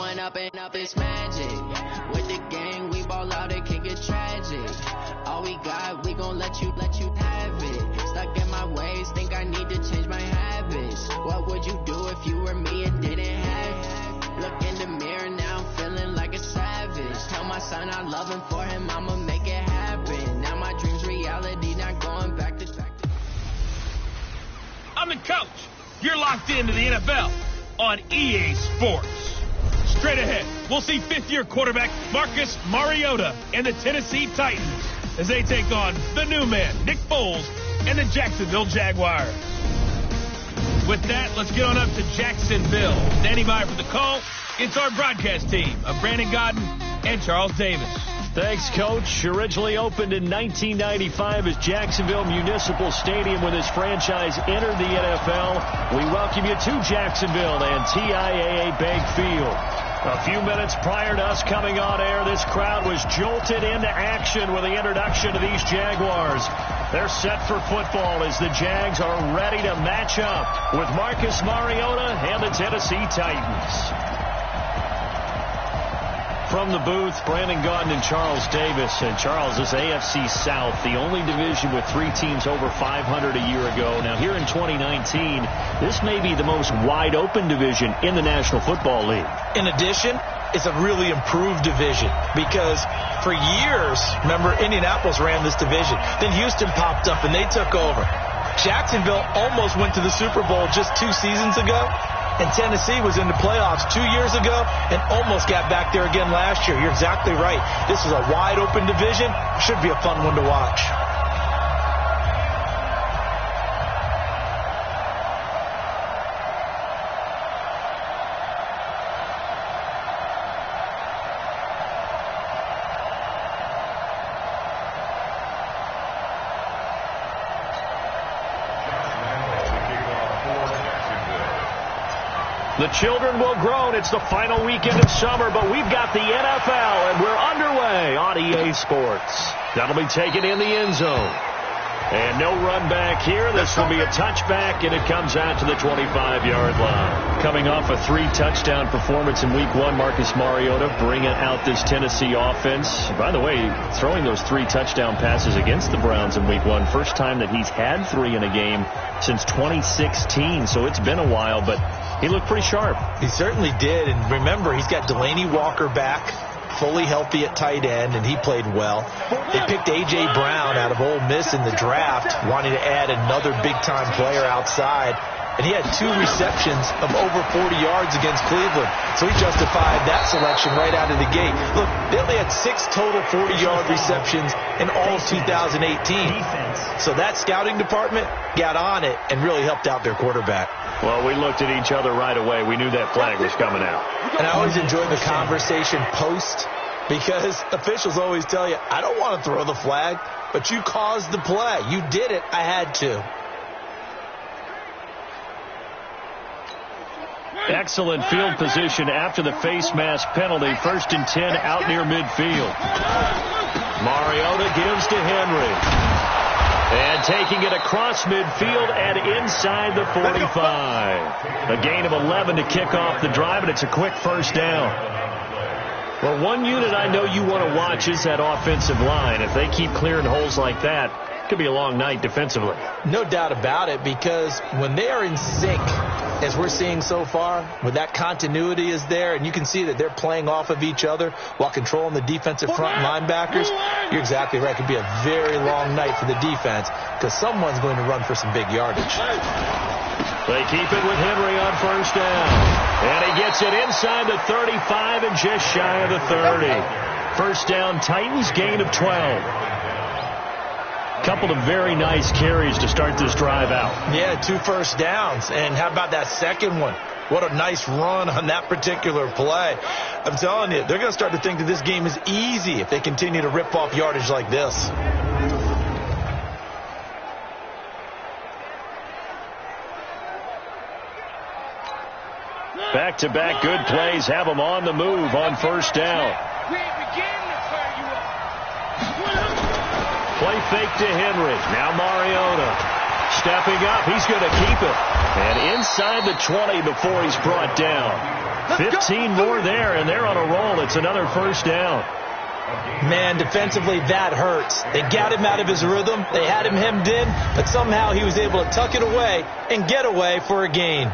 one up and up is magic. With the gang, we ball out, it can get tragic. All we got, we gon' let you have it. Stuck in my ways, think I need to change my habits. What would you do if you were me and didn't have it? Look in the mirror, now I'm feeling like a savage. Tell my son I love him, for him I'ma make it happen. Now my dream's reality, not going back to track. I'm the coach. You're locked into the NFL on EA Sports. Straight ahead, we'll see fifth-year quarterback Marcus Mariota and the Tennessee Titans as they take on the new man, Nick Foles, and the Jacksonville Jaguars. With that, let's get on up to Jacksonville. Standing by for the call, it's our broadcast team of Brandon Godden and Charles Davis. Thanks, Coach. Originally opened in 1995 as Jacksonville Municipal Stadium when this franchise entered the NFL. We welcome you to Jacksonville and TIAA Bank Field. A few minutes prior to us coming on air, this crowd was jolted into action with the introduction of these Jaguars. They're set for football as the Jags are ready to match up with Marcus Mariota and the Tennessee Titans. From the booth, Brandon Godden and Charles Davis. And Charles, this AFC South, the only division with 3 teams over 500 a year ago. Now here in 2019, this may be the most wide-open division in the National Football League. In addition, it's a really improved division because for years, remember, Indianapolis ran this division. Then Houston popped up and they took over. Jacksonville almost went to the Super Bowl just 2 seasons ago. And Tennessee was in the playoffs 2 years ago and almost got back there again last year. You're exactly right. This is a wide-open division. Should be a fun one to watch. The children will groan. It's the final weekend of summer, but we've got the NFL, and we're underway on EA Sports. That'll be taken in the end zone. And no run back here. This will be a touchback, and it comes out to the 25-yard line. Coming off a 3-touchdown performance in Week 1, Marcus Mariota bringing out this Tennessee offense. By the way, throwing those 3 touchdown passes against the Browns in Week 1. First time that he's had 3 in a game since 2016, so it's been a while, but he looked pretty sharp. He certainly did, and remember, he's got Delaney Walker back, fully healthy at tight end, and he played well. They picked A.J. Brown out of Ole Miss in the draft, wanting to add another big-time player outside, and he had 2 receptions of over 40 yards against Cleveland, so he justified that selection right out of the gate. Look, they only had 6 total 40-yard receptions in all of 2018, so that scouting department got on it and really helped out their quarterback. Well, we looked at each other right away. We knew that flag was coming out. And I always enjoy the conversation post because officials always tell you, I don't want to throw the flag, but you caused the play. You did it. I had to. Excellent field position after the face mask penalty. 1st and 10 out near midfield. Mariota gives to Henry. And taking it across midfield and inside the 45. A gain of 11 to kick off the drive, and it's a quick first down. Well, one unit I know you want to watch is that offensive line. If they keep clearing holes like that, it could be a long night defensively. No doubt about it, because when they are in sync, as we're seeing so far, when that continuity is there, and you can see that they're playing off of each other while controlling the defensive front linebackers, you're exactly right. It could be a very long night for the defense because someone's going to run for some big yardage. They keep it with Henry on first down. And he gets it inside the 35 and just shy of the 30. First down, Titans, gain of 12. Couple of very nice carries to start this drive out. Yeah, 2 first downs. And how about that second one? What a nice run on that particular play. I'm telling you, they're going to start to think that this game is easy if they continue to rip off yardage like this. Back-to-back good plays have them on the move on first down. Play fake to Henry. Now Mariota stepping up. He's going to keep it. And inside the 20 before he's brought down. 15 more there, and they're on a roll. It's another first down. Man, defensively, that hurts. They got him out of his rhythm. They had him hemmed in, but somehow he was able to tuck it away and get away for a gain.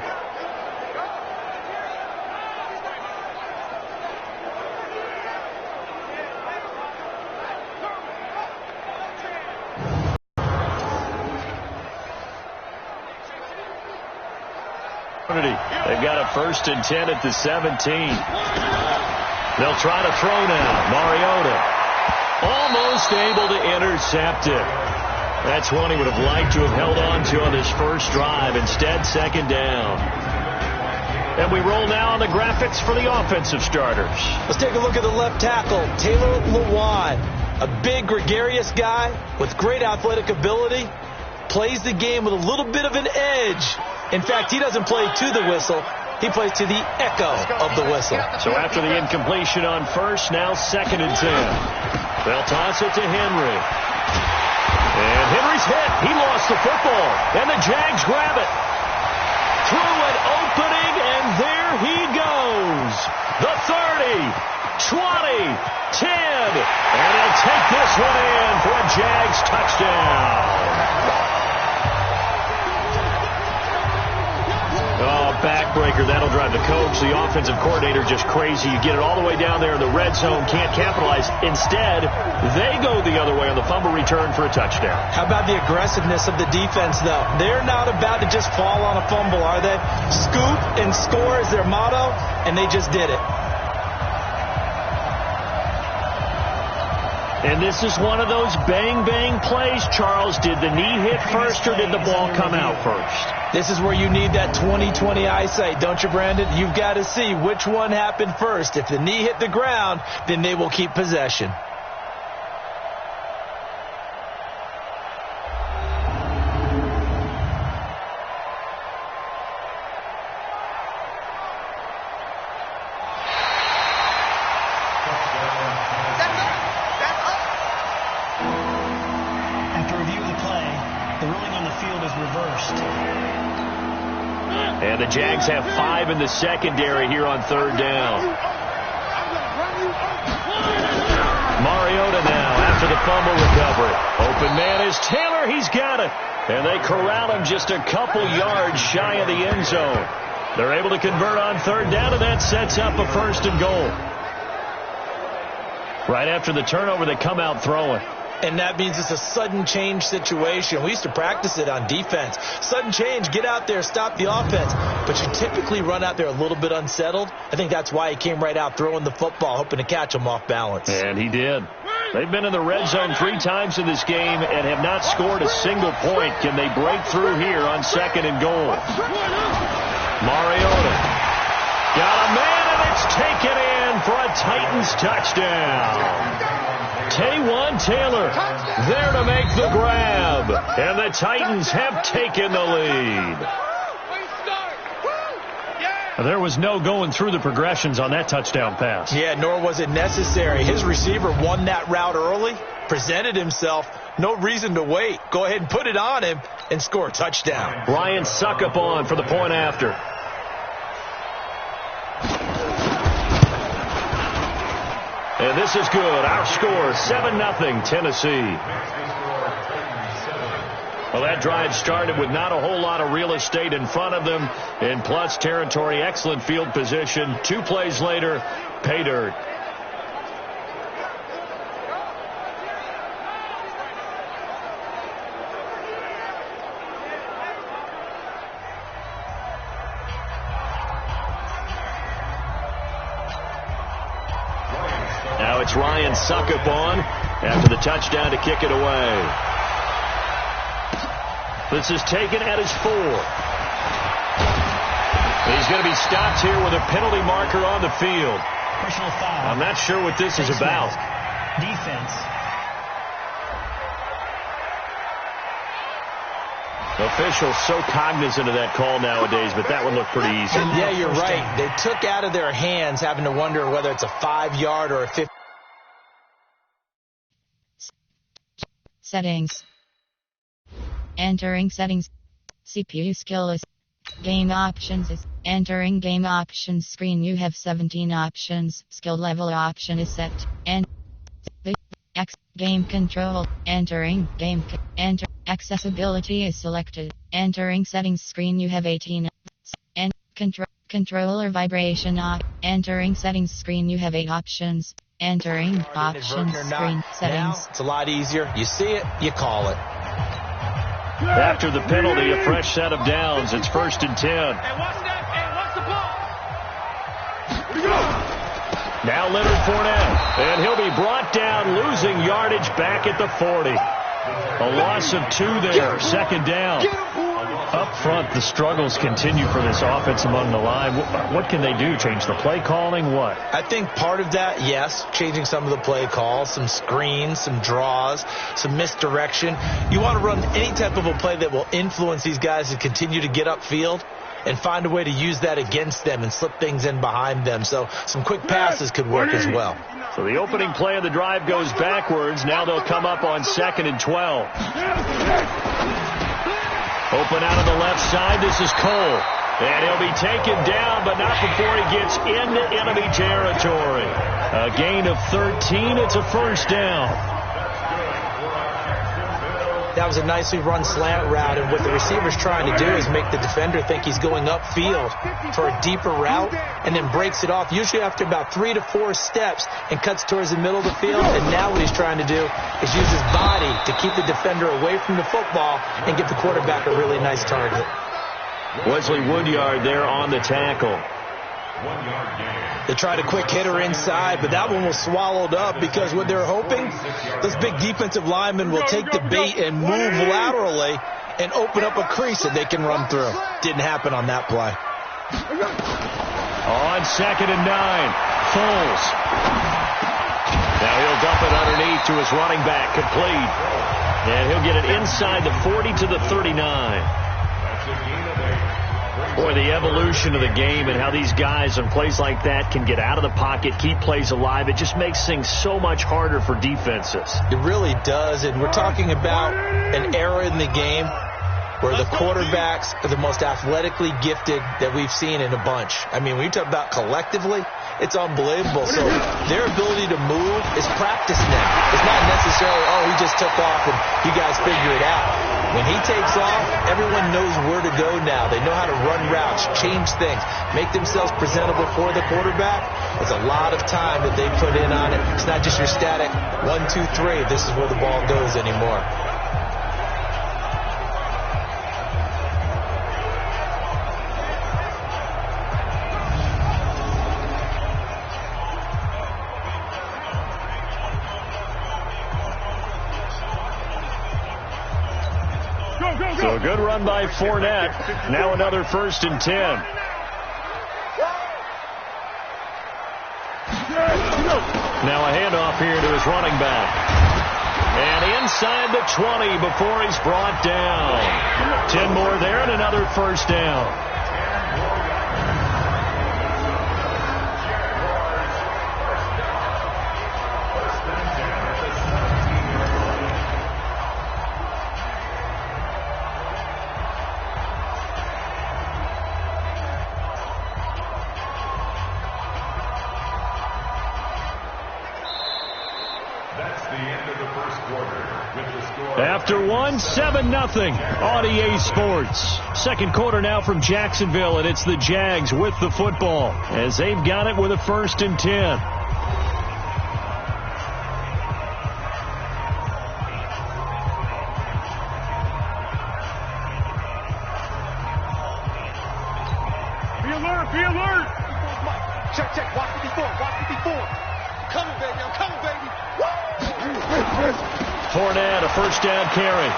They've got a 1st and 10 at the 17. They'll try to throw now. Mariota almost able to intercept it. That's one he would have liked to have held on to on his first drive. Instead, 2nd down. And we roll now on the graphics for the offensive starters. Let's take a look at the left tackle, Taylor Lewan. A big, gregarious guy with great athletic ability. Plays the game with a little bit of an edge. In fact, he doesn't play to the whistle. He plays to the echo of the whistle. So after the incompletion on first, now 2nd and 10. They'll toss it to Henry. And Henry's hit. He lost the football. And the Jags grab it. Through an opening, and there he goes. The 30, 20, 10. And he'll take this one in for a Jags touchdown. Oh, backbreaker. That'll drive the coach, the offensive coordinator, just crazy. You get it all the way down there in the red zone, can't capitalize. Instead, they go the other way on the fumble return for a touchdown. How about the aggressiveness of the defense, though? They're not about to just fall on a fumble, are they? Scoop and score is their motto, and they just did it. And this is one of those bang-bang plays, Charles. Did the knee hit first or did the ball come out first? This is where you need that 20/20 eyesight, don't you, Brandon? You've got to see which one happened first. If the knee hit the ground, then they will keep possession. And the Jags have 5 in the secondary here on 3rd down. Mariota now after the fumble recovery. Open man is Taylor. He's got it. And they corral him just a couple yards shy of the end zone. They're able to convert on 3rd down, and that sets up a 1st and goal. Right after the turnover, they come out throwing. And that means it's a sudden change situation. We used to practice it on defense. Sudden change, get out there, stop the offense. But you typically run out there a little bit unsettled. I think that's why he came right out throwing the football, hoping to catch him off balance. And he did. They've been in the red zone 3 times in this game and have not scored a single point. Can they break through here on 2nd and goal? Mariota got a man, and it's taken in for a Titans touchdown. Taywan Taylor there to make the grab. And the Titans have taken the lead. There was no going through the progressions on that touchdown pass. Yeah, nor was it necessary. His receiver won that route early, presented himself. No reason to wait. Go ahead and put it on him and score a touchdown. Ryan Suckup on for the point after. And this is good. Our score, 7-0 Tennessee. Well, that drive started with not a whole lot of real estate in front of them. In plus territory, excellent field position. 2 plays later, pay dirt. Now it's Ryan Suckup on after the touchdown to kick it away. This is taken at his 4. He's going to be stopped here with a penalty marker on the field. Personal foul. I'm not sure what this is about. Defense. Officials so cognizant of that call nowadays, but that would look pretty easy. Yeah, you're right. They took out of their hands having to wonder whether it's a 5-yard or a 50. Settings. Entering settings. CPU skill is Game options is entering game options screen. You have 17 options. Skill level option is set. And the game control. Entering game. Enter. Accessibility is selected. Entering settings screen. You have 18. And controller vibration off. Entering settings screen. You have 8 options. Entering options screen. Settings. Now, it's a lot easier. You see it, you call it. After the penalty, a fresh set of downs. It's 1st and 10. Watch the ball. Now Leonard Fournette, and he'll be brought down, losing yardage back at the 40. A loss of 2 there, 2nd down. Up front, the struggles continue for this offense among the line. What can they do? Change the play calling? What? I think part of that, yes, changing some of the play calls, some screens, some draws, some misdirection. You want to run any type of a play that will influence these guys to continue to get upfield and find a way to use that against them and slip things in behind them. So some quick passes could work as well. So the opening play of the drive goes backwards. Now they'll come up on 2nd and 12. Open out of the left side. This is Cole. And he'll be taken down, but not before he gets into enemy territory. A gain of 13. It's a 1st down. That was a nicely run slant route, and what the receiver's trying to do is make the defender think he's going upfield for a deeper route and then breaks it off, usually after about 3 to 4 steps, and cuts towards the middle of the field. And now what he's trying to do is use his body to keep the defender away from the football and give the quarterback a really nice target. Wesley Woodyard there on the tackle. They tried a quick hitter inside, but that one was swallowed up because what they're hoping, those big defensive linemen will take the bait and move laterally and open up a crease that they can run through. Didn't happen on that play. On 2nd and 9, Foles. Now he'll dump it underneath to his running back, complete. And he'll get it inside the 40 to the 39. Boy, the evolution of the game and how these guys in plays like that can get out of the pocket, keep plays alive, it just makes things so much harder for defenses. It really does, and we're talking about an era in the game where the quarterbacks are the most athletically gifted that we've seen in a bunch. I mean, when you talk about collectively, it's unbelievable. So their ability to move is practiced now. It's not necessarily, oh, he just took off and you guys figure it out. When he takes off, everyone knows where to go now. They know how to run routes, change things, make themselves presentable for the quarterback. It's a lot of time that they put in on it. It's not just your static 1, 2, 3. This is where the ball goes anymore. So a good run by Fournette. Now another 1st and 10. Now a handoff here to his running back. And inside the 20 before he's brought down. 10 more there and another 1st down. After 7-0 on EA Sports. 2nd quarter now from Jacksonville, and it's the Jags with the football as they've got it with a 1st and 10. Be alert, be alert. Check, watch 54. Coming, baby, I'm coming, baby. Fournette, a 1st down carry.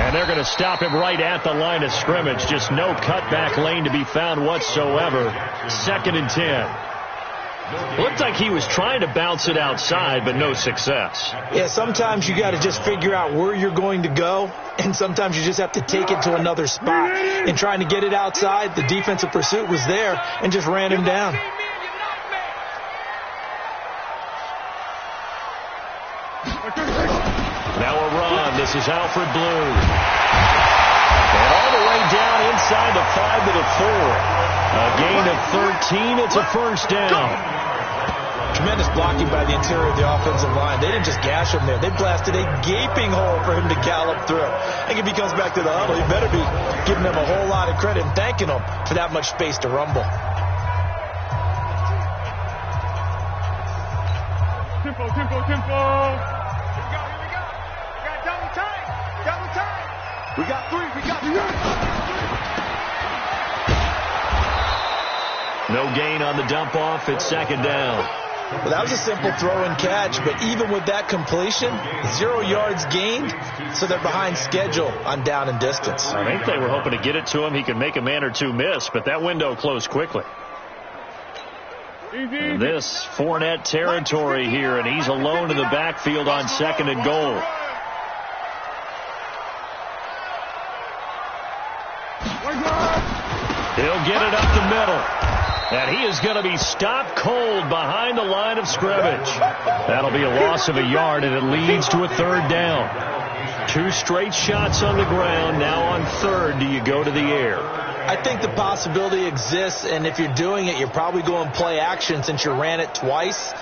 And they're going to stop him right at the line of scrimmage. Just no cutback lane to be found whatsoever. 2nd and 10. Looked like he was trying to bounce it outside, but no success. Yeah, sometimes you got to just figure out where you're going to go, and sometimes you just have to take it to another spot. And trying to get it outside, the defensive pursuit was there and just ran him down. Now a run. This is Alfred Blue. And all the way down inside the 5 to the 4. A gain of 13. It's a first down. Tremendous blocking by the interior of the offensive line. They didn't just gash him there. They blasted a gaping hole for him to gallop through. I think if he comes back to the huddle, he better be giving them a whole lot of credit and thanking them for that much space to rumble. Tempo. Here we go. We got double time. We got 3. No gain on the dump off. It's second down. Well, that was a simple throw and catch, but even with that completion, 0 yards gained, so they're behind schedule on down and distance. I think they were hoping to get it to him. He could make a man or two miss, but that window closed quickly. And this Fournette territory here, and he's alone in the backfield on second and goal. He'll get it up the middle. And he is going to be stopped cold behind the line of scrimmage. That'll be a loss of a yard, and it leads to a third down. 2 straight shots on the ground. Now on third, do you go to the air? I think the possibility exists, and if you're doing it, you're probably going play action since you ran it twice.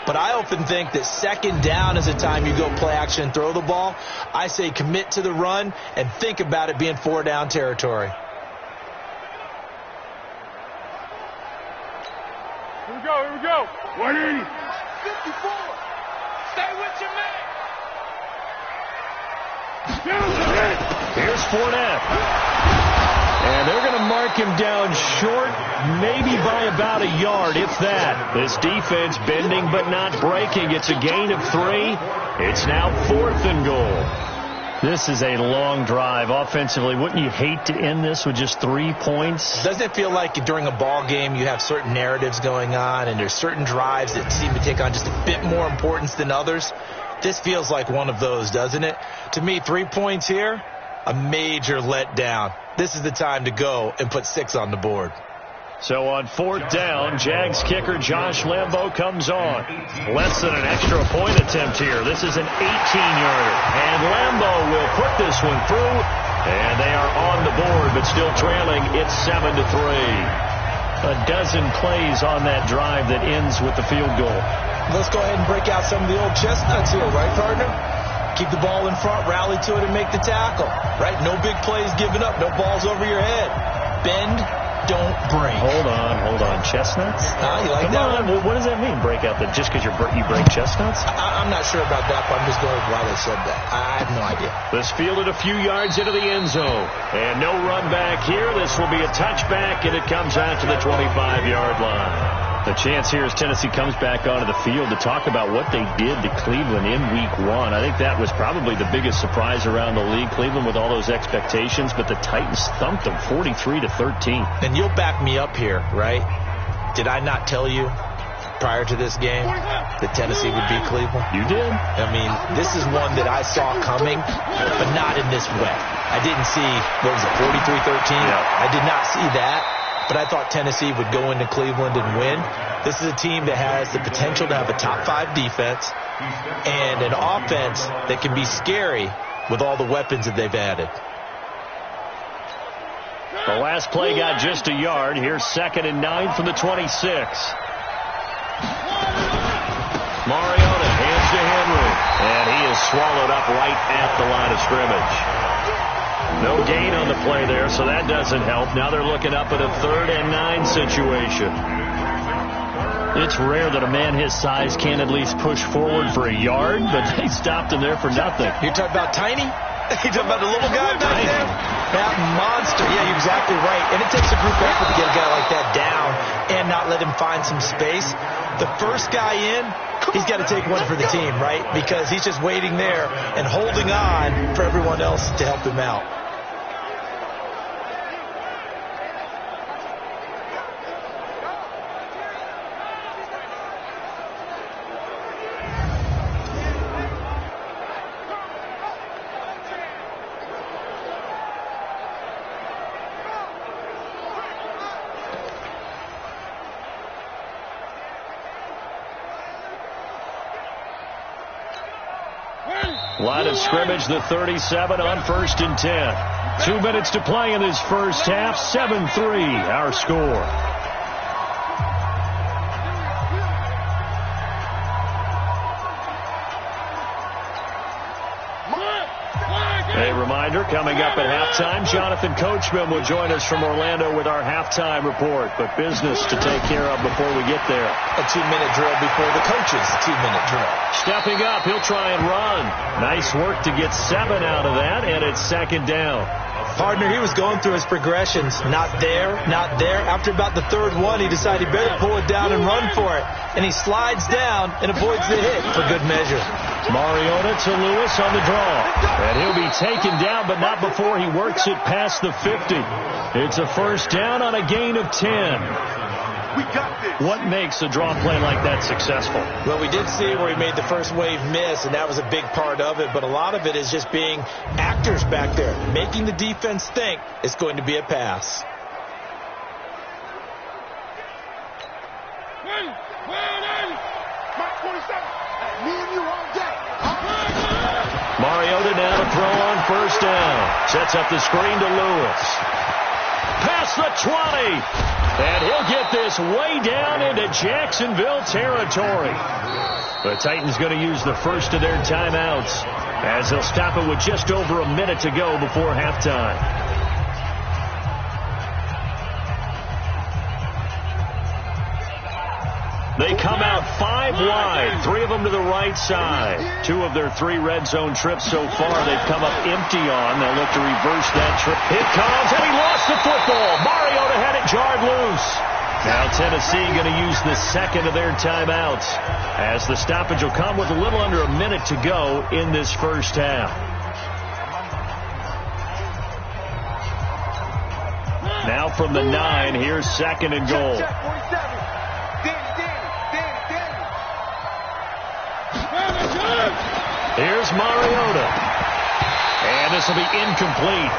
But I often think that second down is a time you go play action and throw the ball. I say commit to the run and think about it being 4-down territory. Here we go. 180. 54. Stay with your man. Here's Fournette. And they're going to mark him down short, maybe by about a yard, if that. This defense bending but not breaking. It's a gain of 3. It's now 4th and goal. This is a long drive offensively. Wouldn't you hate to end this with just 3 points? Doesn't it feel like during a ball game you have certain narratives going on and there's certain drives that seem to take on just a bit more importance than others? This feels like one of those, doesn't it? To me, 3 points here, a major letdown. This is the time to go and put 6 on the board. So on 4th down, Jags kicker Josh Lambo comes on. Less than an extra point attempt here. This is an 18-yarder. And Lambo will put this one through. And they are on the board, but still trailing. It's 7-3. A dozen plays on that drive that ends with the field goal. Let's go ahead and break out some of the old chestnuts here, right, partner? Keep the ball in front, rally to it, and make the tackle. Right? No big plays given up. No balls over your head. Bend. Don't break. Hold on. Chestnuts? You like that one? What does that mean, break out? Just because you break chestnuts? I'm not sure about that, but I'm just going with why they said that. I have no idea. This fielded a few yards into the end zone. And no run back here. This will be a touchback, and it comes out to the 25-yard line. The chance here as Tennessee comes back onto the field to talk about what they did to Cleveland in Week 1. I think that was probably the biggest surprise around the league. Cleveland with all those expectations, but the Titans thumped them 43-13. And you'll back me up here, right? Did I not tell you prior to this game that Tennessee would beat Cleveland? You did. I mean, this is one that I saw coming, but not in this way. I didn't see, 43-13? Yeah. I did not see that. But I thought Tennessee would go into Cleveland and win. This is a team that has the potential to have a top 5 defense and an offense that can be scary with all the weapons that they've added. The last play got just a yard. Here's 2nd and 9 from the 26. Mariota hands to Henry. And he is swallowed up right at the line of scrimmage. No gain on the play there, so that doesn't help. Now they're looking up at a 3rd and 9 situation. It's rare that a man his size can at least push forward for a yard, but they stopped him there for nothing. You're talking about Tiny? You're talking about the little guy back there? That monster. Yeah, you're exactly right. And it takes a group effort to get a guy like that down and not let him find some space. The first guy in, he's got to take one for the team, right? Because he's just waiting there and holding on for everyone else to help him out. Line of scrimmage, the 37 on 1st and 10. 2 minutes to play in this first half. 7-3, our score. A reminder, coming up at halftime, Jonathan Coachman will join us from Orlando with our halftime report. But business to take care of before we get there. A 2-minute drill before the coach's 2-minute drill. Stepping up, he'll try and run. Nice work to get 7 out of that, and it's second down. Partner, he was going through his progressions. Not there, not there. After about the third one, he decided he better pull it down and run for it. And he slides down and avoids the hit for good measure. Mariota to Lewis on the draw. And he'll be taken down, but not before he works it past the 50. It's a first down on a gain of 10. We got this. What makes a draw play like that successful? Well, we did see where he made the first wave miss, and that was a big part of it. But a lot of it is just being actors back there, making the defense think it's going to be a pass. Mark 47. Me and you all day. Mariota now to throw on first down. Sets up the screen to Lewis. Past the 20. And he'll get this way down into Jacksonville territory. The Titans going to use the first of their timeouts as they'll stop it with just over a minute to go before halftime. They come out 5 wide, 3 of them to the right side. 2 of their 3 red zone trips so far they've come up empty on. They'll look to reverse that trip. It comes, and he lost the football. Mariota had it jarred loose. Now Tennessee going to use the second of their timeouts as the stoppage will come with a little under a minute to go in this first half. Now from the 9, here's second and goal. Here's Mariota. And this will be incomplete.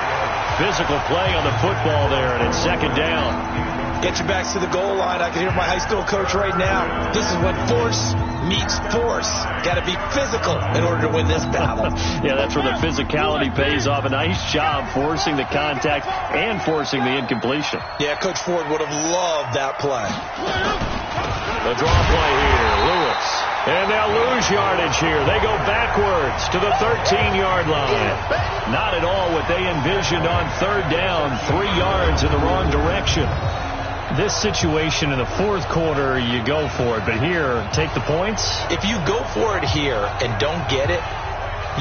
Physical play on the football there, and it's second down. Get your backs to the goal line. I can hear my high school coach right now. This is when force meets force. Got to be physical in order to win this battle. Yeah, that's where the physicality pays off. A nice job forcing the contact and forcing the incompletion. Yeah, Coach Ford would have loved that play. The draw play here, Lewis. And they'll lose yardage here. They go backwards to the 13-yard line. Not at all what they envisioned on third down. 3 yards in the wrong direction. This situation in the fourth quarter, you go for it. But here, take the points. If you go for it here and don't get it,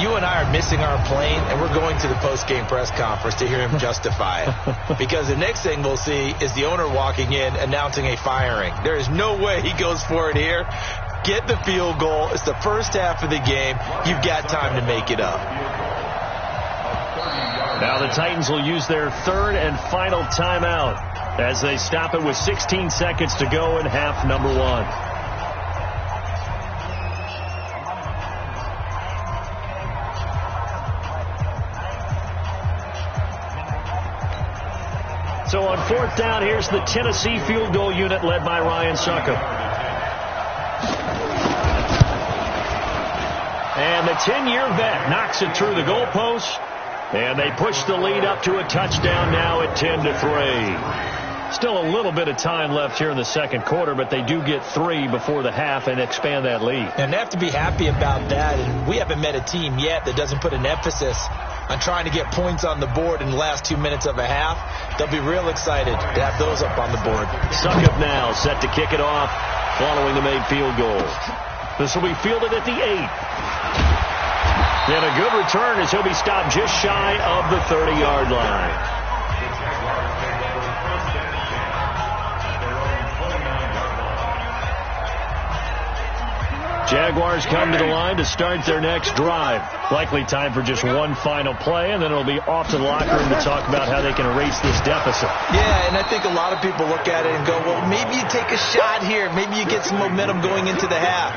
you and I are missing our plane, and we're going to the post-game press conference to hear him justify it. Because the next thing we'll see is the owner walking in announcing a firing. There is no way he goes for it here. Get the field goal. It's the first half of the game. You've got time to make it up. Now the Titans will use their third and final timeout as they stop it with 16 seconds to go in half number 1. So on fourth down, here's the Tennessee field goal unit led by Ryan Succop. And the 10-year vet knocks it through the goalpost. And they push the lead up to a touchdown now at 10-3. Still a little bit of time left here in the second quarter, but they do get 3 before the half and expand that lead. And they have to be happy about that. And we haven't met a team yet that doesn't put an emphasis on trying to get points on the board in the last 2 minutes of a half. They'll be real excited to have those up on the board. Succop now set to kick it off following the made field goal. This will be fielded at the 8. And a good return as he'll be stopped just shy of the 30-yard line. Jaguars come to the line to start their next drive. Likely time for just one final play, and then it'll be off to the locker room to talk about how they can erase this deficit. Yeah, and I think a lot of people look at it and go, well, maybe you take a shot here. Maybe you get some momentum going into the half.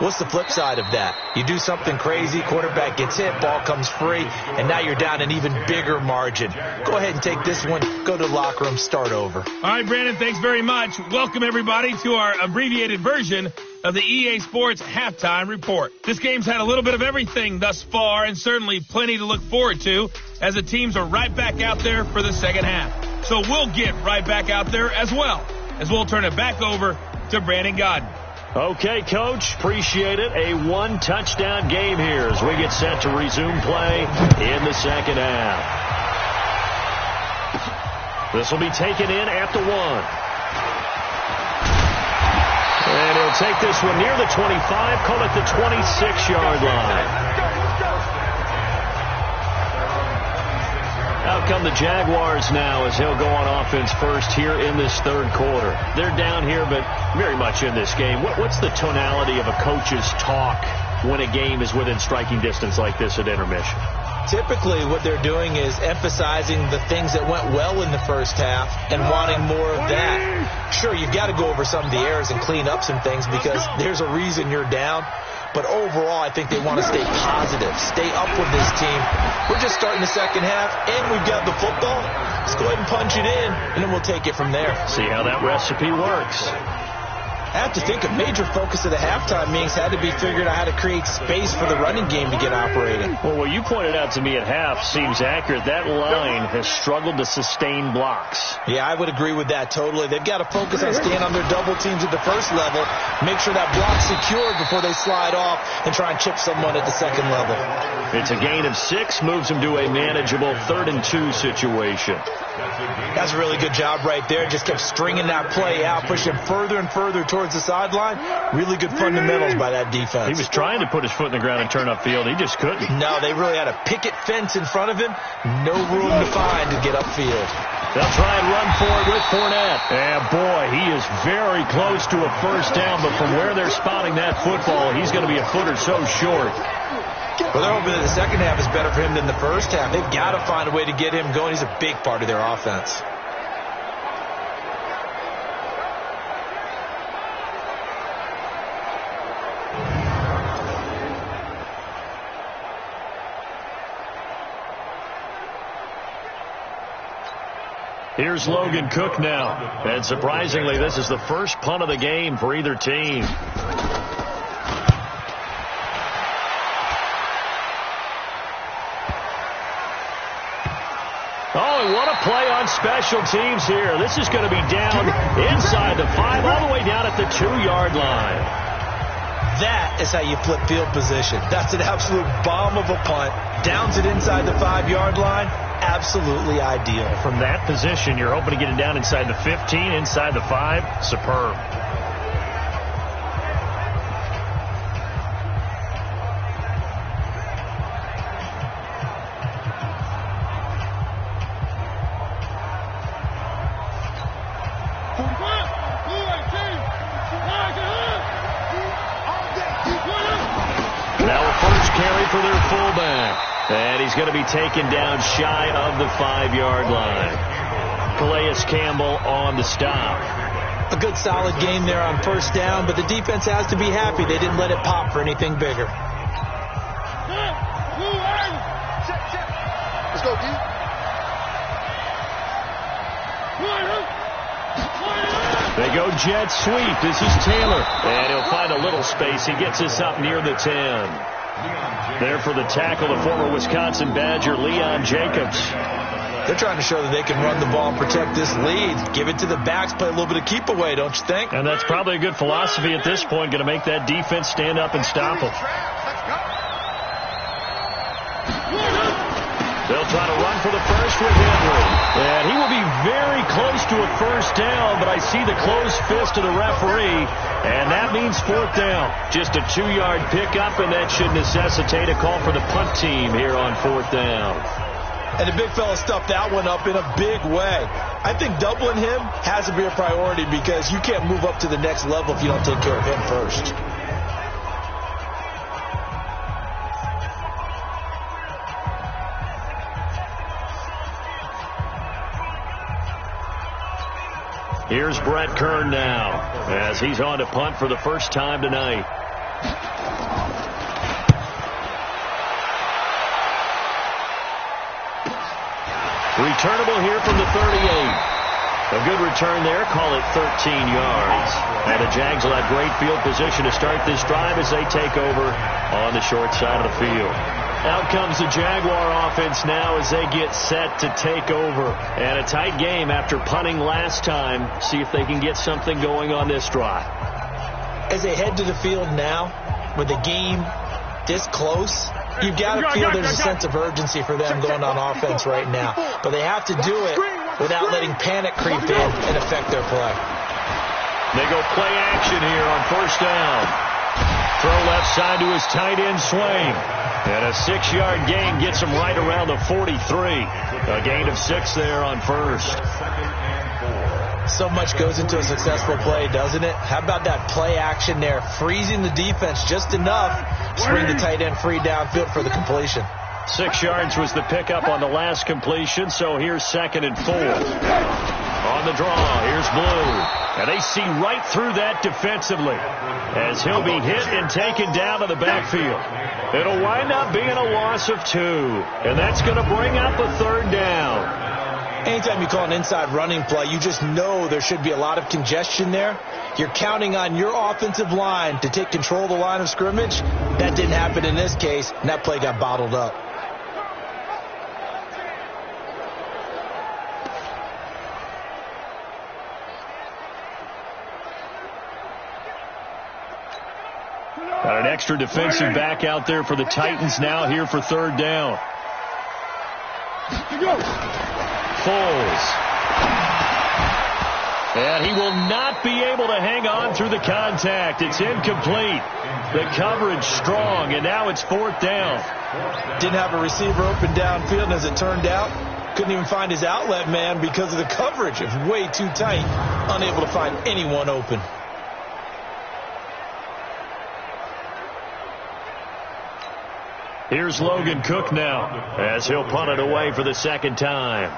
What's the flip side of that? You do something crazy, quarterback gets hit, ball comes free, and now you're down an even bigger margin. Go ahead and take this one, go to the locker room, start over. All right, Brandon, thanks very much. Welcome, everybody, to our abbreviated version of the EA Sports Halftime Report. This game's had a little bit of everything thus far, and certainly plenty to look forward to, as the teams are right back out there for the second half. So we'll get right back out there as well, as we'll turn it back over to Brandon Godden. Okay, Coach, appreciate it. A one-touchdown game here as we get set to resume play in the second half. This will be taken in at the 1. And he'll take this one near the 25, call it the 26-yard line. Out come the Jaguars now as he'll go on offense first here in this third quarter. They're down here, but very much in this game. What's the tonality of a coach's talk when a game is within striking distance like this at intermission? Typically, what they're doing is emphasizing the things that went well in the first half and wanting more of that. Sure, you've got to go over some of the errors and clean up some things because there's a reason you're down. But overall, I think they want to stay positive, stay up with this team. We're just starting the second half, and we've got the football. Let's go ahead and punch it in, and then we'll take it from there. See how that recipe works. I have to think a major focus of the halftime meetings had to be figuring out how to create space for the running game to get operating. Well, what you pointed out to me at half seems accurate. That line has struggled to sustain blocks. Yeah, I would agree with that totally. They've got to focus on staying on their double teams at the first level, make sure that block's secured before they slide off and try and chip someone at the second level. It's a gain of 6, moves them to a manageable 3rd and 2 situation. That's a really good job right there. Just kept stringing that play out, pushing further and further towards the sideline. Really good fundamentals by that defense. He was trying to put his foot in the ground and turn upfield. He just couldn't. No, they really had a picket fence in front of him. No room to find to get upfield. They'll try and run for it with Fournette. And boy, he is very close to a first down, but from where they're spotting that football, he's going to be a foot or so short. Well, they're hoping that the second half is better for him than the first half. They've got to find a way to get him going. He's a big part of their offense. Here's Logan Cook now. And surprisingly, this is the first punt of the game for either team. Oh, and what a play on special teams here. This is going to be down inside the 5, all the way down at the 2-yard line. That is how you flip field position. That's an absolute bomb of a punt. Downs it inside the 5-yard line. Absolutely ideal. From that position, you're hoping to get it down inside the 15, inside the 5. Superb. For their fullback. And he's going to be taken down shy of the 5-yard line. Calais Campbell on the stop. A good solid game there on first down, but the defense has to be happy they didn't let it pop for anything bigger. Let's go, D. They go jet sweep. This is Taylor. And he'll find a little space. He gets us up near the 10. There for the tackle, the former Wisconsin Badger, Leon Jacobs. They're trying to show that they can run the ball and protect this lead. Give it to the backs, play a little bit of keep away, don't you think? And that's probably a good philosophy at this point, going to make that defense stand up and stop them. They'll try to run for the first with Henry. And he will be very close to a first down, but I see the closed fist of the referee, and that means 4th down. Just a 2-yard pickup, and that should necessitate a call for the punt team here on 4th down. And the big fella stuffed that one up in a big way. I think doubling him has to be a priority because you can't move up to the next level if you don't take care of him first. Here's Brett Kern now as he's on to punt for the first time tonight. Returnable here from the 38. A good return there. Call it 13 yards. And the Jags will have great field position to start this drive as they take over on the short side of the field. Out comes the Jaguar offense now as they get set to take over. And a tight game after punting last time. See if they can get something going on this drive. As they head to the field now, with the game this close, you've got to feel there's a sense of urgency for them going on offense right now. But they have to do it without letting panic creep in and affect their play. They go play action here on first down. Throw left side to his tight end Swain. And a 6-yard gain gets him right around the 43. A gain of 6 there on first. So much goes into a successful play, doesn't it? How about that play action there? Freezing the defense just enough to bring the tight end free downfield for the completion. 6 yards was the pickup on the last completion, so here's 2nd and 4. On the draw, here's Blue. And they see right through that defensively as he'll be hit and taken down to the backfield. It'll wind up being a loss of 2, and that's going to bring up a 3rd down. Anytime you call an inside running play, you just know there should be a lot of congestion there. You're counting on your offensive line to take control of the line of scrimmage. That didn't happen in this case, and that play got bottled up. Got an extra defensive back out there for the Titans now here for 3rd down. Foles. And he will not be able to hang on through the contact. It's incomplete. The coverage strong, and now it's 4th down. Didn't have a receiver open downfield, and as it turned out, couldn't even find his outlet man because of the coverage. It was way too tight. Unable to find anyone open. Here's Logan Cook now as he'll punt it away for the 2nd time.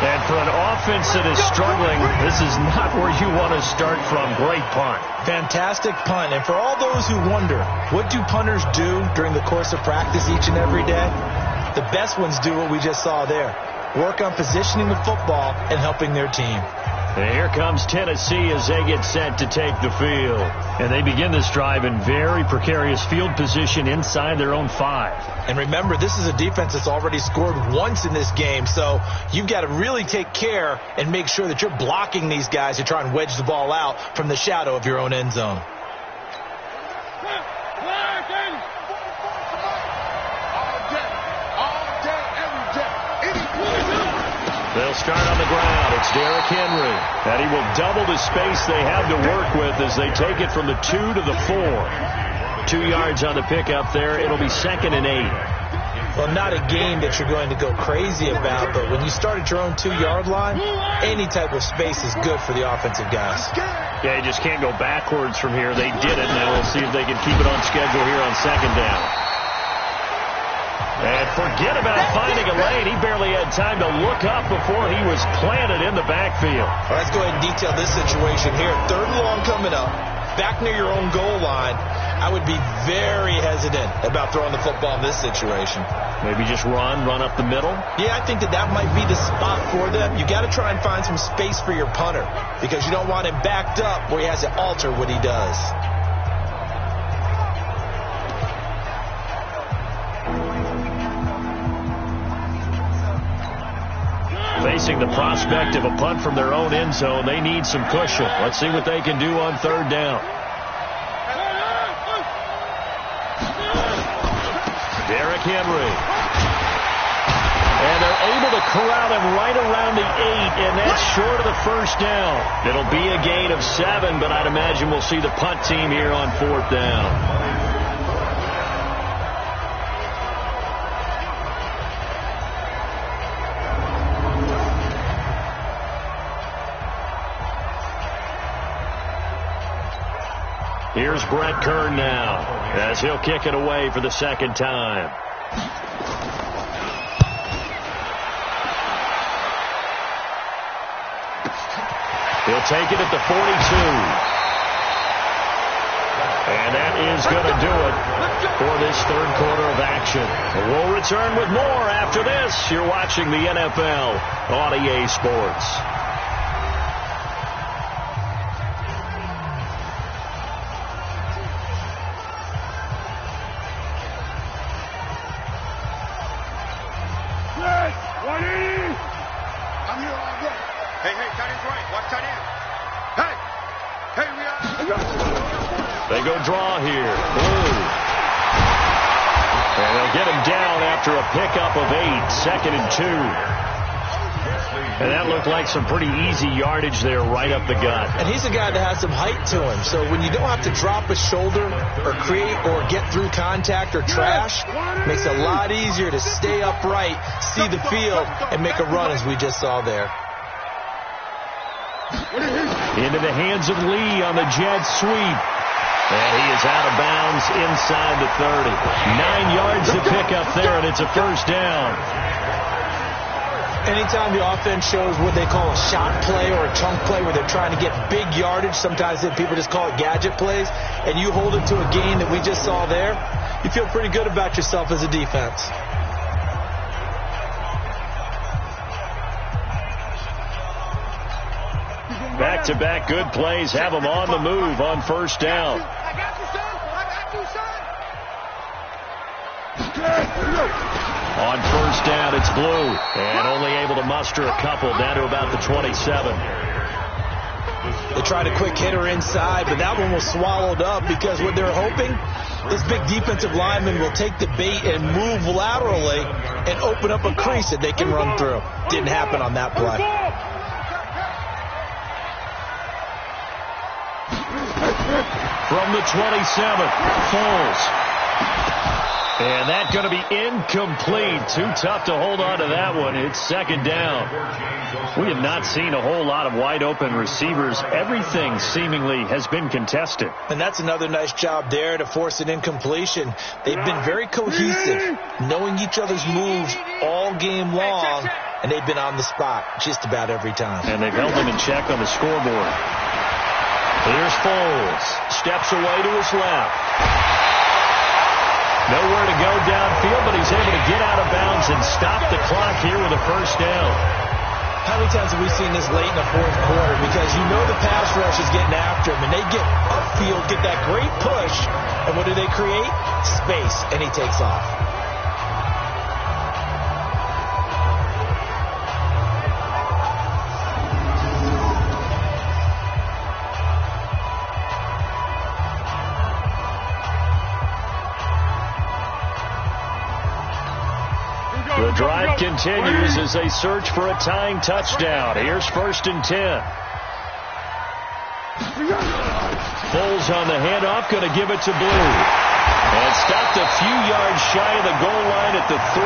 And for an offense that is struggling, this is not where you want to start from. Great punt. Fantastic punt. And for all those who wonder, what do punters do during the course of practice each and every day? The best ones do what we just saw there. Work on positioning the football and helping their team. And here comes Tennessee as they get set to take the field. And they begin this drive in very precarious field position inside their own 5. And remember, this is a defense that's already scored once in this game, so you've got to really take care and make sure that you're blocking these guys to try and wedge the ball out from the shadow of your own end zone. They'll start on the ground. It's Derrick Henry. And he will double the space they have to work with as they take it from the 2 to the 4. 2 yards on the pickup there. It'll be 2nd and 8. Well, not a game that you're going to go crazy about, but when you start at your own 2-yard line, any type of space is good for the offensive guys. Yeah, you just can't go backwards from here. They did it. Now we'll see if they can keep it on schedule here on 2nd down. And forget about finding a lane. He barely had time to look up before he was planted in the backfield. Well, let's go ahead and detail this situation here. 3rd and long coming up, back near your own goal line. I would be very hesitant about throwing the football in this situation. Maybe just run up the middle? Yeah, I think that might be the spot for them. You got to try and find some space for your punter because you don't want him backed up where he has to alter what he does. Facing the prospect of a punt from their own end zone, they need some cushion. Let's see what they can do on 3rd down. Derrick Henry. And they're able to corral him right around the 8, and that's short of the 1st down. It'll be a gain of 7, but I'd imagine we'll see the punt team here on 4th down. Here's Brett Kern now as he'll kick it away for the 2nd time. He'll take it at the 42. And that is going to do it for this third quarter of action. We'll return with more after this. You're watching the NFL on EA Sports. Yes, 180. I'm here all day. Hey, tight end's right. Watch tight end. Hey, we are. They go draw here. Blue. And they'll get him down after a pickup of 8, 2nd and 2. And that looked like some pretty easy yardage there right up the gut. And he's a guy that has some height to him. So when you don't have to drop a shoulder or create or get through contact or trash, it makes it a lot easier to stay upright, see the field, and make a run as we just saw there. Into the hands of Lee on the jet sweep. And he is out of bounds inside the 30. 9 yards to pick up there, and it's a first down. Anytime the offense shows what they call a shot play or a chunk play where they're trying to get big yardage, sometimes people just call it gadget plays, and you hold it to a gain that we just saw there, you feel pretty good about yourself as a defense. Back-to-back good plays have them on the move on first down. I got you, son. On first down, it's Blue. And only able to muster a couple down to about the 27. They tried a quick hitter inside, but that one was swallowed up because what they're hoping, this big defensive lineman will take the bait and move laterally and open up a crease that they can run through. Didn't happen on that play. From the 27, Foles. And that's going to be incomplete. Too tough to hold on to that one. It's second down. We have not seen a whole lot of wide open receivers. Everything seemingly has been contested. And that's another nice job there to force an incompletion. They've been very cohesive, knowing each other's moves all game long, and they've been on the spot just about every time. And they've held them in check on the scoreboard. Here's Foles. Steps away to his left. Nowhere to go downfield, but he's able to get out of bounds and stop the clock here with a first down. How many times have we seen this late in the fourth quarter? Because you know the pass rush is getting after him, and they get upfield, get that great push, and what do they create? Space, and he takes off. The drive continues as they search for a tying touchdown. Here's 1st and 10. Foles on the handoff, going to give it to Blue. And stopped a few yards shy of the goal line at the 3.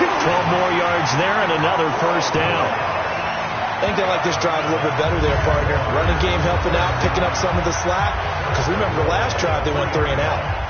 12 more yards there and another first down. I think they like this drive a little bit better there, partner. Running game helping out, picking up some of the slack. Because remember, last drive they went 3 and out.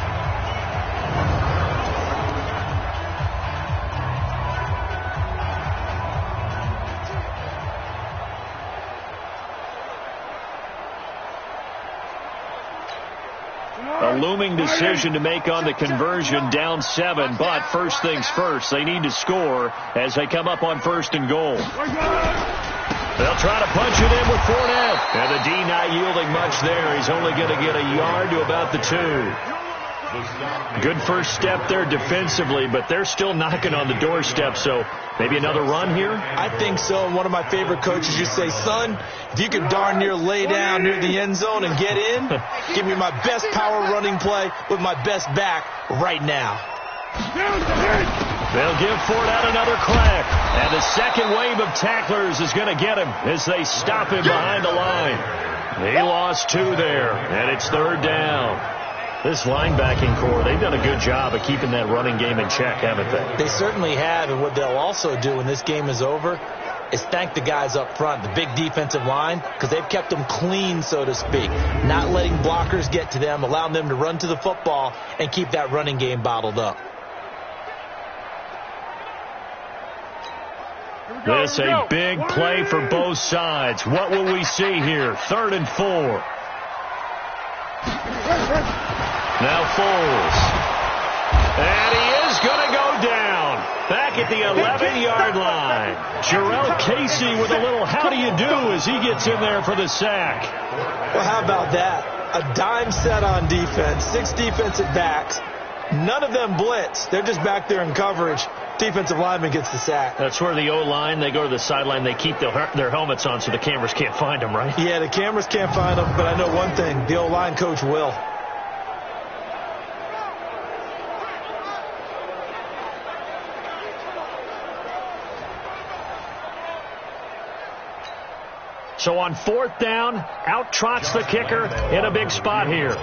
A looming decision to make on the conversion, down 7, but first things first, they need to score as they come up on 1st and goal. They'll try to punch it in with Fournette, and the D not yielding much there. He's only going to get a yard to about the 2. Good first step there defensively, but they're still knocking on the doorstep, so maybe another run here? I think so. And one of my favorite coaches used to say, son, if you could darn near lay down near the end zone and get in, give me my best power running play with my best back right now. They'll give Fournette another crack, and the second wave of tacklers is going to get him as they stop him behind the line. He lost 2 there, and it's 3rd down. This linebacking core, they've done a good job of keeping that running game in check, haven't they? They certainly have, and what they'll also do when this game is over is thank the guys up front, the big defensive line, because they've kept them clean, so to speak, not letting blockers get to them, allowing them to run to the football and keep that running game bottled up. This a big play for both sides. What will we see here? 3rd and 4. Now Foles. And he is going to go down. Back at the 11-yard line. Jarrell Casey with a little how do you do as he gets in there for the sack. Well, how about that? A dime set on defense. 6 defensive backs. None of them blitz. They're just back there in coverage. Defensive lineman gets the sack. That's where the O-line, they go to the sideline, they keep their helmets on so the cameras can't find them, right? Yeah, the cameras can't find them, but I know one thing. The O-line coach will. So on 4th down, out trots the kicker in a big spot here.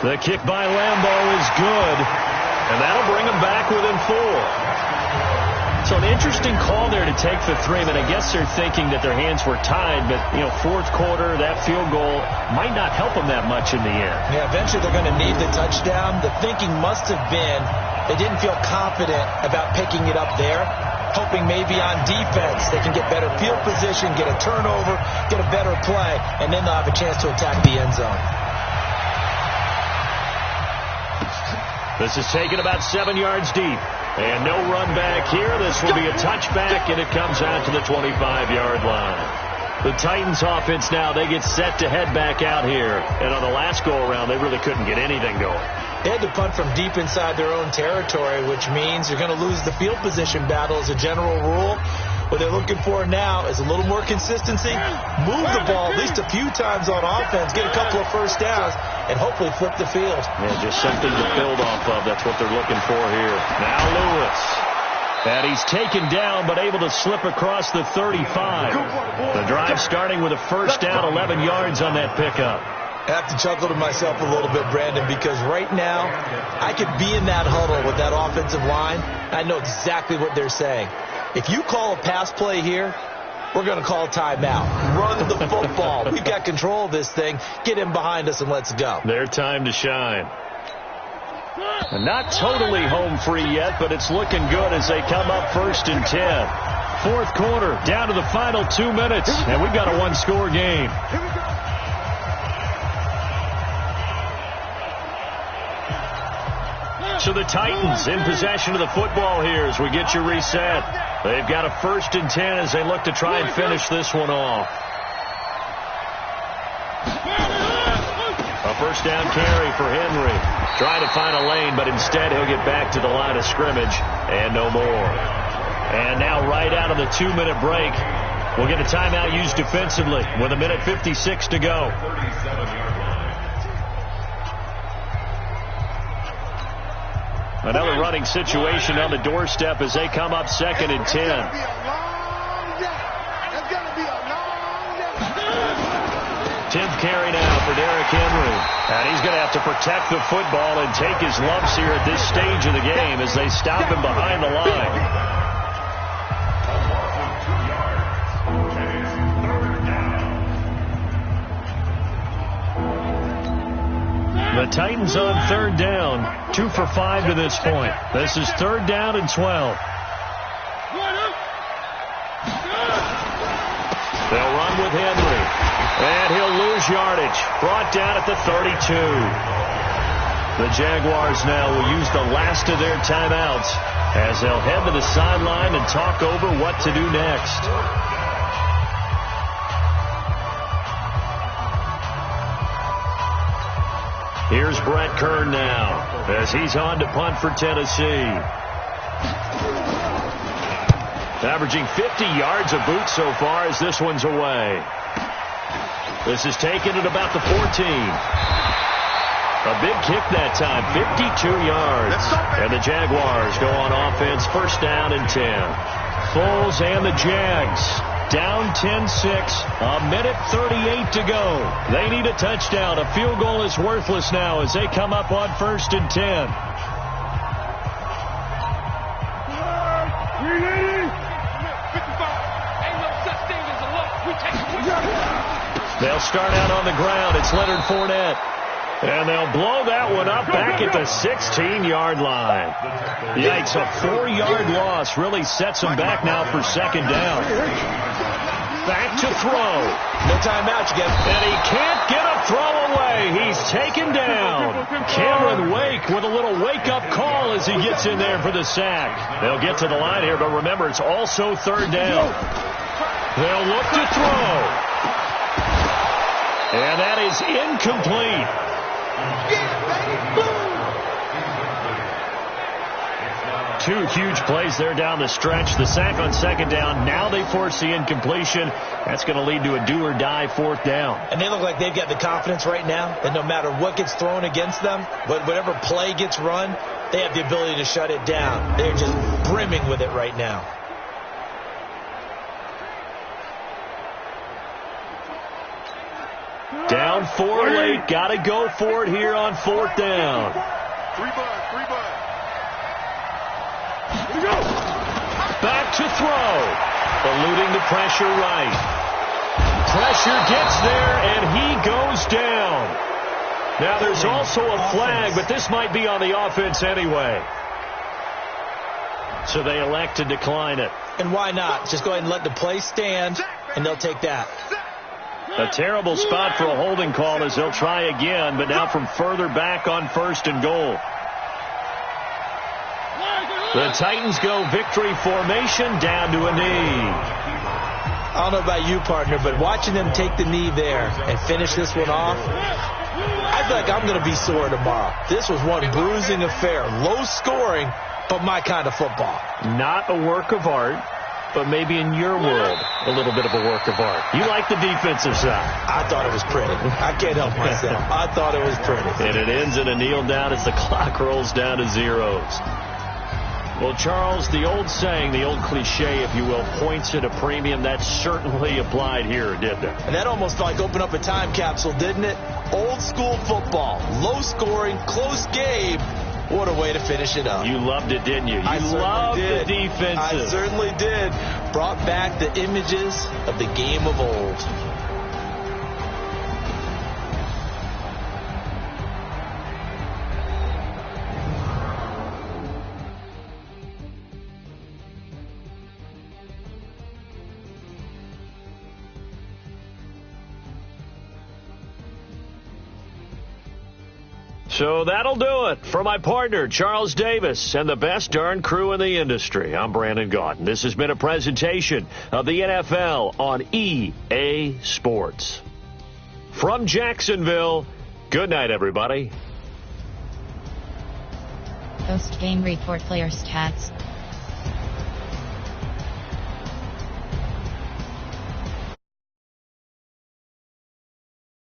The kick by Lambeau is good, and that'll bring him back within 4. So an interesting call there to take the 3. But I guess they're thinking that their hands were tied, but, 4th quarter, that field goal might not help them that much in the end. Yeah, eventually they're going to need the touchdown. The thinking must have been they didn't feel confident about picking it up there, hoping maybe on defense they can get better field position, get a turnover, get a better play, and then they'll have a chance to attack the end zone. This is taken about 7 yards deep. And no run back here. This will be a touchback, and it comes out to the 25-yard line. The Titans offense now, they get set to head back out here. And on the last go-around, they really couldn't get anything going. They had to punt from deep inside their own territory, which means you're going to lose the field position battle as a general rule. What they're looking for now is a little more consistency, move the ball at least a few times on offense, get a couple of first downs, and hopefully flip the field. Yeah, just something to build off of. That's what they're looking for here. Now Lewis. And he's taken down, but able to slip across the 35. The drive starting with a first down, 11 yards on that pickup. I have to chuckle to myself a little bit, Brandon, because right now I could be in that huddle with that offensive line. I know exactly what they're saying. If you call a pass play here, we're going to call a timeout. Run the football. We've got control of this thing. Get him behind us and let's go. Their time to shine. And not totally home free yet, but it's looking good as they come up 1st and 10. 4th quarter, down to the final 2 minutes, and we've got a 1-score game. So the Titans in possession of the football here as we get you reset. They've got a 1st and 10 as they look to try and finish this one off. A first down carry for Henry. Trying to find a lane, but instead he'll get back to the line of scrimmage and no more. And now right out of the 2-minute break, we'll get a timeout used defensively with 1:56 to go. Another running situation on the doorstep as they come up 2nd and 10. 10th carry now for Derrick Henry. And he's going to have to protect the football and take his lumps here at this stage of the game as they stop him behind the line. The Titans on 3rd down, 2 for 5 to this point. This is 3rd down and 12. They'll run with Henry, and he'll lose yardage. Brought down at the 32. The Jaguars now will use the last of their timeouts as they'll head to the sideline and talk over what to do next. Here's Brett Kern now as he's on to punt for Tennessee. Averaging 50 yards a boot so far as this one's away. This is taken at about the 14. A big kick that time, 52 yards. And the Jaguars go on offense, 1st down and 10. Foles and the Jags down 10-6, 1:38 to go. They need a touchdown. A field goal is worthless now as they come up on 1st and 10. They'll start out on the ground. It's Leonard Fournette. And they'll blow that one up back at the 16-yard line. Yikes, a 4-yard loss really sets them back now for 2nd down. Back to throw. No timeout, you get. And he can't get a throw away. He's taken down. Cameron Wake with a little wake-up call as he gets in there for the sack. They'll get to the line here, but remember, it's also third down. They'll look to throw. And that is incomplete. Two huge plays there down the stretch. The sack on second down. Now they force the incompletion. That's going to lead to a do-or-die fourth down. And they look like they've got the confidence right now that no matter what gets thrown against them, whatever play gets run, they have the ability to shut it down. They're just brimming with it right now. Down 4 late. Got to go for it here on fourth down. Three bud. Back to throw. Eluding the pressure right. Pressure gets there, and he goes down. Now, there's also a flag, but this might be on the offense anyway. So they elect to decline it. And why not? Just go ahead and let the play stand, and they'll take that. A terrible spot for a holding call as they'll try again, but now from further back on first and goal. The Titans go victory formation down to a knee. I don't know about you, partner, but watching them take the knee there and finish this one off, I feel like I'm going to be sore tomorrow. This was one bruising affair. Low scoring, but my kind of football. Not a work of art, but maybe in your world, a little bit of a work of art. You like the defensive side. I thought it was pretty. I can't help myself. I thought it was pretty. And it ends in a kneel down as the clock rolls down to zeros. Well, Charles, the old saying, the old cliche, if you will, points at a premium. That certainly applied here, didn't it? And that almost like opened up a time capsule, didn't it? Old school football, low scoring, close game. What a way to finish it up. You loved it, didn't you? You I loved did. the defensive. I certainly did. Brought back the images of the game of old. So that'll do it for my partner, Charles Davis, and the best darn crew in the industry. I'm Brandon Gaudin. This has been a presentation of the NFL on EA Sports. From Jacksonville, good night, everybody. Post-game report player stats.